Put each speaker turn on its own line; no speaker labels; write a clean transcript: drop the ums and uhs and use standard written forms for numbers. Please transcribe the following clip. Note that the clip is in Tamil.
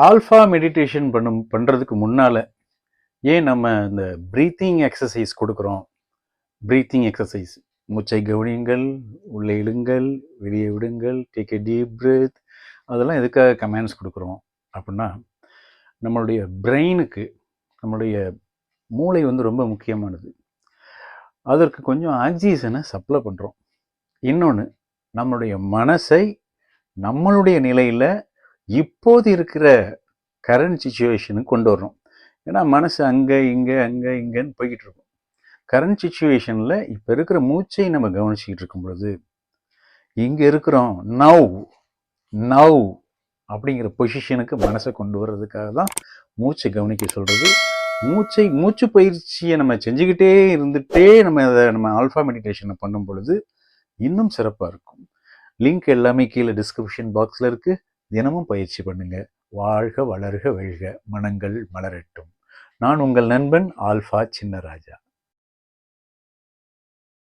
ஆல்ஃபா மெடிடேஷன் பண்ணுறதுக்கு முன்னால் ஏன் நம்ம இந்த ப்ரீத்திங் எக்ஸசைஸ் கொடுக்குறோம்? ப்ரீத்திங் எக்ஸசைஸ், மூச்சை கவனியுங்கள், உள்ளே இழுங்கள், வெளியே விடுங்கள், டேக் எ டீப் பிரீத். அதெல்லாம் எதுக்காக கமெண்ட்ஸ் கொடுக்குறோம் அப்படின்னா, நம்மளுடைய பிரெயினுக்கு, நம்மளுடைய மூளை வந்து ரொம்ப முக்கியமானது. அதற்கு கொஞ்சம் ஆக்சிஜனை சப்ளை பண்ணுறோம். இன்னொன்று, நம்மளுடைய மனசை நம்மளுடைய நிலையில் இப்போது இருக்கிற கரண்ட் சுச்சுவேஷனுக்கு கொண்டு வரணும். ஏன்னா மனசு அங்கே இங்கேன்னு போய்கிட்டு இருக்கும். கரண்ட் சுச்சுவேஷனில் இப்போ இருக்கிற மூச்சை நம்ம கவனிச்சிக்கிட்டு இருக்கும் பொழுது, இங்கே இருக்கிறோம், நவ் அப்படிங்கிற பொசிஷனுக்கு மனசை கொண்டு வர்றதுக்காக தான் மூச்சை கவனிக்க சொல்கிறது. மூச்சு பயிற்சியை நம்ம செஞ்சுக்கிட்டே இருந்துகிட்டே நம்ம ஆல்ஃபா மெடிடேஷனை பண்ணும் பொழுது இன்னும் சிறப்பாக இருக்கும். லிங்க் எல்லாமே கீழே டிஸ்கிரிப்ஷன் பாக்ஸில் இருக்குது. தினமும் பயிற்சி பண்ணுங்க. வாழ்க வளர்க வெல்க, மனங்கள் மலரட்டும். நான் உங்கள் நண்பன் ஆல்ஃபா சின்னராஜா.